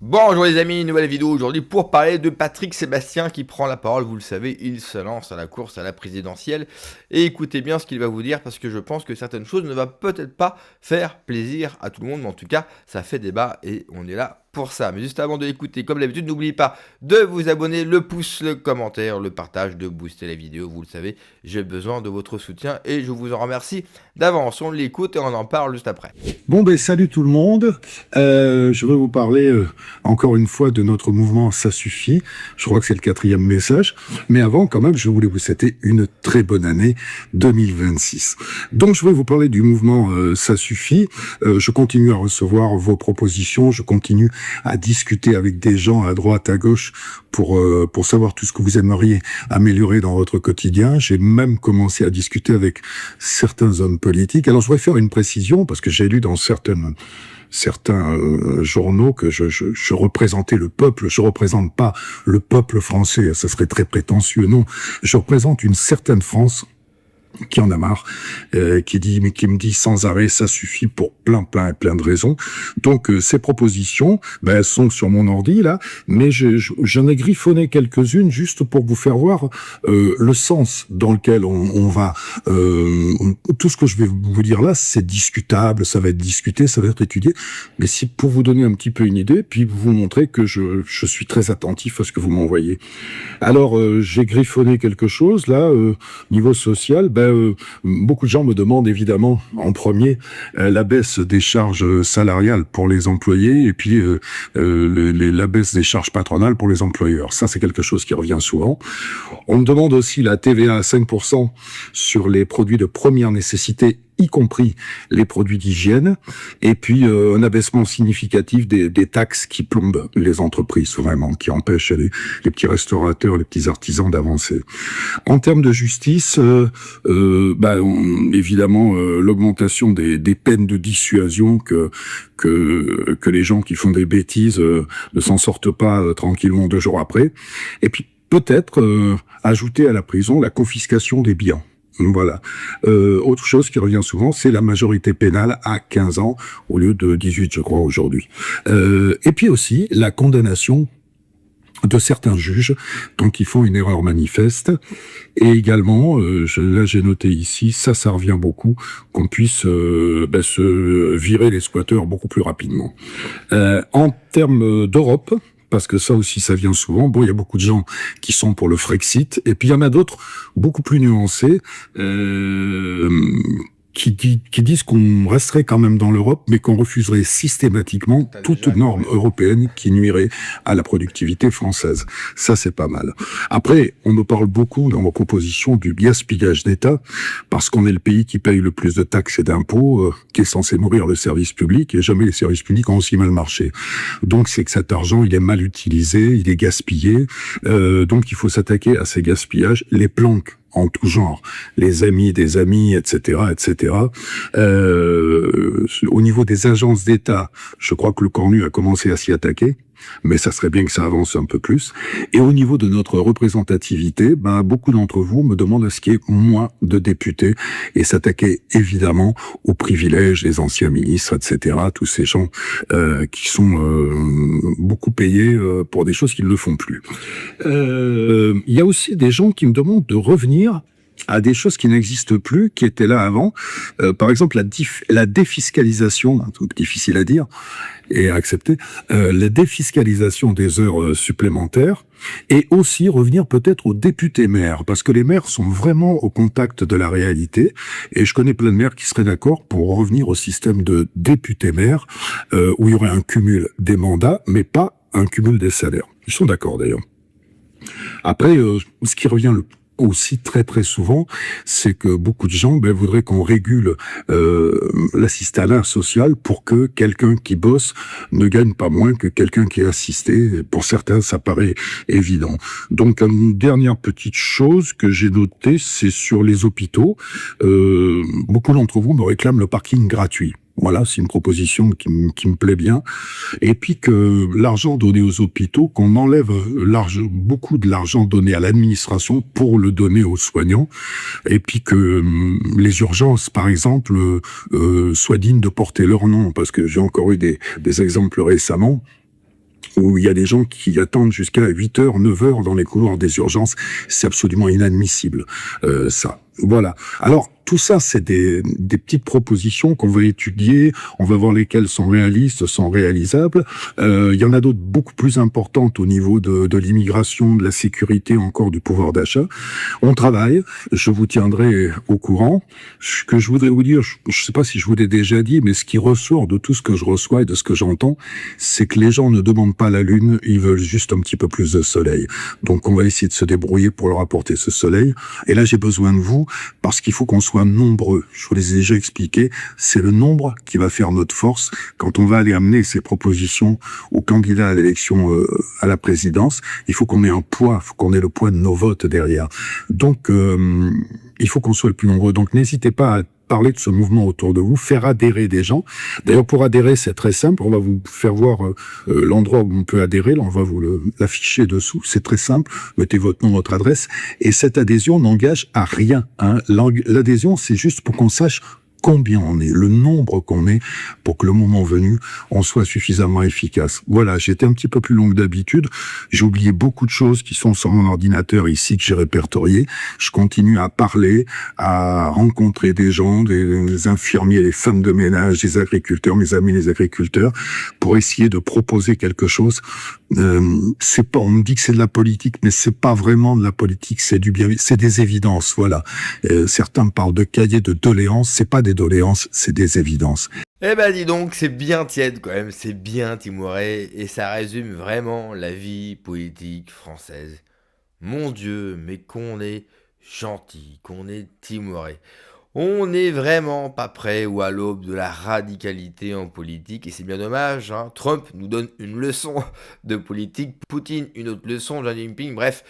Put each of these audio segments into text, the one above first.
Bonjour les amis, nouvelle vidéo aujourd'hui pour parler de Patrick Sébastien qui prend la parole. Vous le savez, il se lance à la course à la présidentielle. Et écoutez bien ce qu'il va vous dire parce que je pense que certaines choses ne vont peut-être pas faire plaisir à tout le monde. Mais en tout cas, ça fait débat et on est là pour ça. Mais juste avant de l'écouter, comme d'habitude, n'oubliez pas de vous abonner, le pouce, le commentaire, le partage, de booster la vidéo. Vous le savez, j'ai besoin de votre soutien et je vous en remercie d'avance. On l'écoute et on en parle juste après. Bon, salut tout le monde. Je vais vous parler encore une fois de notre mouvement Ça suffit. Je crois que c'est le 4e message. Mais avant, quand même, je voulais vous souhaiter une très bonne année 2026. Donc, je vais vous parler du mouvement Ça suffit. Je continue à recevoir vos propositions. Je continue à discuter avec des gens à droite, à gauche pour savoir tout ce que vous aimeriez améliorer dans votre quotidien. J'ai même commencé à discuter avec certains hommes politiques. Alors, je voudrais faire une précision parce que j'ai lu dans certains journaux que je représentais le peuple. Je représente pas le peuple français, ça serait très prétentieux. Non, je représente une certaine France qui en a marre, qui me dit sans arrêt ça suffit pour plein de raisons. Donc ces propositions, elles sont sur mon ordi là, mais j'en ai griffonné quelques-unes juste pour vous faire voir le sens dans lequel on va. Tout ce que je vais vous dire là, c'est discutable, ça va être discuté, ça va être étudié, mais c'est pour vous donner un petit peu une idée, puis vous montrer que je suis très attentif à ce que vous m'envoyez. Alors j'ai griffonné quelque chose là, niveau social. Beaucoup de gens me demandent évidemment en premier la baisse des charges salariales pour les employés et puis la baisse des charges patronales pour les employeurs. Ça, c'est quelque chose qui revient souvent. On me demande aussi la TVA à 5% sur les produits de première nécessité, y compris les produits d'hygiène, et puis un abaissement significatif des taxes qui plombent les entreprises, vraiment, qui empêchent les petits restaurateurs, les petits artisans d'avancer. En termes de justice, évidemment, l'augmentation des peines de dissuasion que les gens qui font des bêtises ne s'en sortent pas tranquillement 2 jours après, et puis peut-être ajouter à la prison la confiscation des biens. Voilà. Autre chose qui revient souvent, c'est la majorité pénale à 15 ans au lieu de 18, je crois, aujourd'hui. Et puis aussi la condamnation de certains juges, donc ils font une erreur manifeste. Et également, là j'ai noté ici, ça revient beaucoup, qu'on puisse se virer les squatteurs beaucoup plus rapidement. En termes d'Europe, parce que ça aussi, ça vient souvent. Bon, il y a beaucoup de gens qui sont pour le Frexit, et puis il y en a d'autres beaucoup plus nuancés, qui disent qu'on resterait quand même dans l'Europe, mais qu'on refuserait systématiquement toute norme européenne qui nuirait à la productivité française. Ça, c'est pas mal. Après, on nous parle beaucoup dans vos propositions du gaspillage d'État, parce qu'on est le pays qui paye le plus de taxes et d'impôts, qui est censé nourrir le service public, et jamais les services publics ont aussi mal marché. Donc, c'est que cet argent, il est mal utilisé, il est gaspillé, donc il faut s'attaquer à ces gaspillages, les planques en tout genre, les amis des amis, etc., etc. Au niveau des agences d'État, je crois que le Cornu a commencé à s'y attaquer, mais ça serait bien que ça avance un peu plus. Et au niveau de notre représentativité, beaucoup d'entre vous me demandent à ce qu'il y ait moins de députés et s'attaquer évidemment aux privilèges des anciens ministres, etc., tous ces gens qui sont beaucoup payés pour des choses qu'ils ne font plus. Il y a aussi des gens qui me demandent de revenir à des choses qui n'existent plus, qui étaient là avant. Par exemple, la défiscalisation, un truc difficile à dire et à accepter, la défiscalisation des heures supplémentaires, et aussi revenir peut-être aux députés maires, parce que les maires sont vraiment au contact de la réalité, et je connais plein de maires qui seraient d'accord pour revenir au système de députés maires, où il y aurait un cumul des mandats, mais pas un cumul des salaires. Ils sont d'accord d'ailleurs. Après, ce qui revient aussi très souvent, c'est que beaucoup de gens voudraient qu'on régule l'assistanat social pour que quelqu'un qui bosse ne gagne pas moins que quelqu'un qui est assisté. Pour certains, ça paraît évident. Donc, une dernière petite chose que j'ai notée, c'est sur les hôpitaux. Beaucoup d'entre vous me réclament le parking gratuit. Voilà, c'est une proposition qui me plaît bien. Et puis que l'argent donné aux hôpitaux, qu'on enlève beaucoup de l'argent donné à l'administration pour le donner aux soignants. Et puis que les urgences, par exemple, soient dignes de porter leur nom. Parce que j'ai encore eu des exemples récemment où il y a des gens qui attendent jusqu'à 8 heures, 9 heures dans les couloirs des urgences. C'est absolument inadmissible, ça. Voilà. Alors, tout ça, c'est des petites propositions qu'on va étudier. On va voir lesquelles sont réalistes, sont réalisables. Il y en a d'autres beaucoup plus importantes au niveau de l'immigration, de la sécurité, encore du pouvoir d'achat. On travaille. Je vous tiendrai au courant. Ce que je voudrais vous dire, je ne sais pas si je vous l'ai déjà dit, mais ce qui ressort de tout ce que je reçois et de ce que j'entends, c'est que les gens ne demandent pas la lune, ils veulent juste un petit peu plus de soleil. Donc, on va essayer de se débrouiller pour leur apporter ce soleil. Et là, j'ai besoin de vous, parce qu'il faut qu'on soit nombreux. Je vous les ai déjà expliqué, c'est le nombre qui va faire notre force quand on va aller amener ces propositions aux candidats à l'élection à la présidence. Il faut qu'on ait un poids, il faut qu'on ait le poids de nos votes derrière. Donc, il faut qu'on soit le plus nombreux. Donc, n'hésitez pas à parler de ce mouvement autour de vous, faire adhérer des gens. D'ailleurs, pour adhérer, c'est très simple. On va vous faire voir l'endroit où on peut adhérer. Là, on va vous l'afficher dessous. C'est très simple. Mettez votre nom, votre adresse. Et cette adhésion n'engage à rien, hein. L'adhésion, c'est juste pour qu'on sache combien on est, le nombre qu'on est, pour que le moment venu, on soit suffisamment efficace. Voilà, j'étais un petit peu plus long que d'habitude. J'ai oublié beaucoup de choses qui sont sur mon ordinateur ici, que j'ai répertoriées. Je continue à parler, à rencontrer des gens, des infirmiers, des femmes de ménage, des agriculteurs, mes amis les agriculteurs, pour essayer de proposer quelque chose. C'est pas, on me dit que c'est de la politique, mais c'est pas vraiment de la politique, c'est du bien, c'est des évidences, voilà. Certains me parlent de cahiers de doléances, c'est pas des doléances, c'est des évidences. Eh ben dis donc, c'est bien tiède quand même, c'est bien timoré, et ça résume vraiment la vie politique française. Mon Dieu, mais qu'on est gentil, qu'on est timoré. On n'est vraiment pas prêt ou à l'aube de la radicalité en politique, et c'est bien dommage, hein. Trump nous donne une leçon de politique, Poutine une autre leçon, Xi Jinping, bref.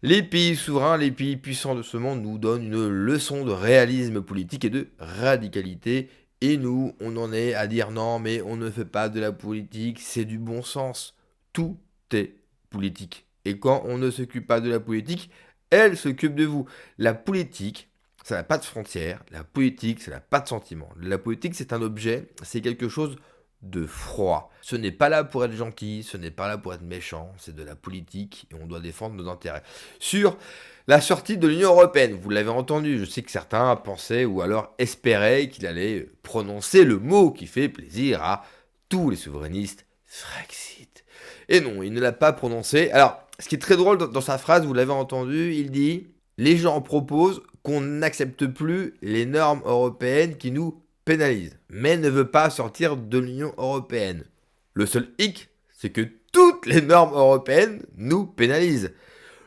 Les pays souverains, les pays puissants de ce monde nous donnent une leçon de réalisme politique et de radicalité. Et nous, on en est à dire non, mais on ne fait pas de la politique, c'est du bon sens. Tout est politique. Et quand on ne s'occupe pas de la politique, elle s'occupe de vous. La politique, ça n'a pas de frontières. La politique, ça n'a pas de sentiments. La politique, c'est un objet, c'est quelque chose de froid. Ce n'est pas là pour être gentil, ce n'est pas là pour être méchant, c'est de la politique et on doit défendre nos intérêts. Sur la sortie de l'Union Européenne, vous l'avez entendu, je sais que certains pensaient ou alors espéraient qu'il allait prononcer le mot qui fait plaisir à tous les souverainistes, Frexit. Et non, il ne l'a pas prononcé. Alors, ce qui est très drôle dans sa phrase, vous l'avez entendu, il dit « Les gens proposent qu'on n'accepte plus les normes européennes qui nous pénalise, mais ne veut pas sortir de l'Union européenne. Le seul hic, c'est que toutes les normes européennes nous pénalisent.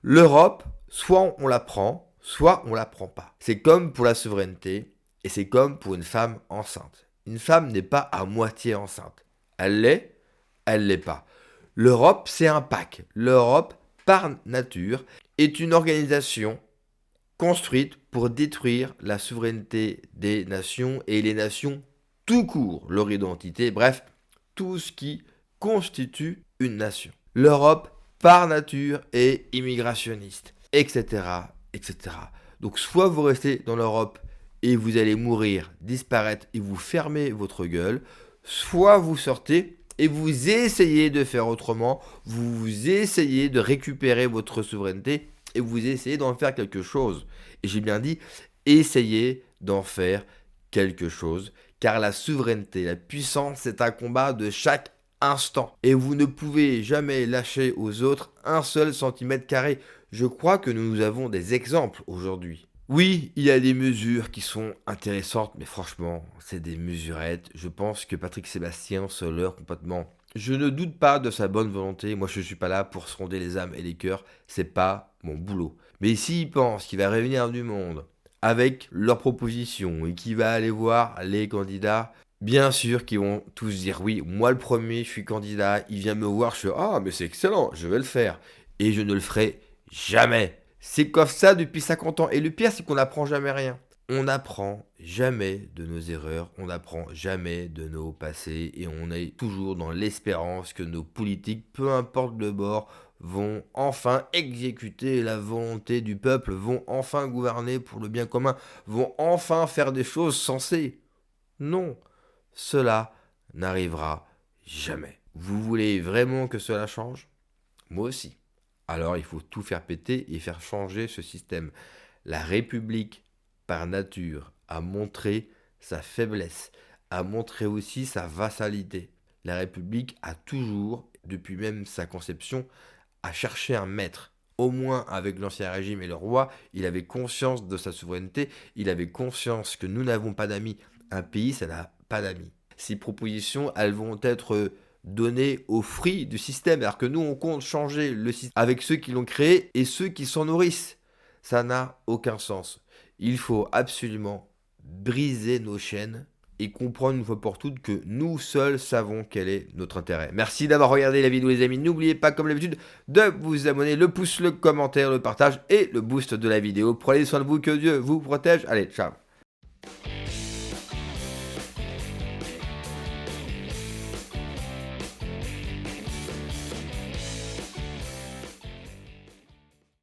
L'Europe, soit on la prend, soit on la prend pas. C'est comme pour la souveraineté, et c'est comme pour une femme enceinte. Une femme n'est pas à moitié enceinte. Elle l'est pas. L'Europe, c'est un pack. L'Europe, par nature, est une organisation construite pour détruire la souveraineté des nations et les nations tout court, leur identité, bref, tout ce qui constitue une nation. L'Europe, par nature, est immigrationniste, etc., etc. Donc soit vous restez dans l'Europe et vous allez mourir, disparaître et vous fermez votre gueule, soit vous sortez et vous essayez de faire autrement, vous essayez de récupérer votre souveraineté et vous essayez d'en faire quelque chose. Et j'ai bien dit, essayez d'en faire quelque chose, car la souveraineté, la puissance, c'est un combat de chaque instant. Et vous ne pouvez jamais lâcher aux autres un seul centimètre carré. Je crois que nous avons des exemples aujourd'hui. Oui, il y a des mesures qui sont intéressantes, mais franchement, c'est des mesurettes. Je pense que Patrick Sébastien se leurre complètement. Je ne doute pas de sa bonne volonté. Moi, je ne suis pas là pour sonder les âmes et les cœurs. C'est pas mon boulot. Mais s'il pense qu'il va réunir du monde avec leurs propositions et qu'il va aller voir les candidats, bien sûr qu'ils vont tous dire oui. Moi, le premier, je suis candidat. Il vient me voir, je suis ah, mais c'est excellent, je vais le faire. Et je ne le ferai jamais. C'est comme ça depuis 50 ans. Et le pire, c'est qu'on n'apprend jamais rien. On n'apprend jamais de nos erreurs, on n'apprend jamais de nos passés et on est toujours dans l'espérance que nos politiques, peu importe le bord, vont enfin exécuter la volonté du peuple, vont enfin gouverner pour le bien commun, vont enfin faire des choses sensées. Non, cela n'arrivera jamais. Vous voulez vraiment que cela change? Moi aussi. Alors il faut tout faire péter et faire changer ce système. La République, par nature, a montré sa faiblesse, a montré aussi sa vassalité. La République a toujours, depuis même sa conception, a cherché un maître. Au moins avec l'Ancien Régime et le roi, il avait conscience de sa souveraineté, il avait conscience que nous n'avons pas d'amis. Un pays, ça n'a pas d'amis. Ces propositions, elles vont être données aux fruits du système, alors que nous, on compte changer le système avec ceux qui l'ont créé et ceux qui s'en nourrissent. Ça n'a aucun sens. Il faut absolument briser nos chaînes et comprendre une fois pour toutes que nous seuls savons quel est notre intérêt. Merci d'avoir regardé la vidéo les amis, n'oubliez pas comme d'habitude de vous abonner, le pouce, le commentaire, le partage et le boost de la vidéo. Prenez soin de vous, que Dieu vous protège. Allez, ciao.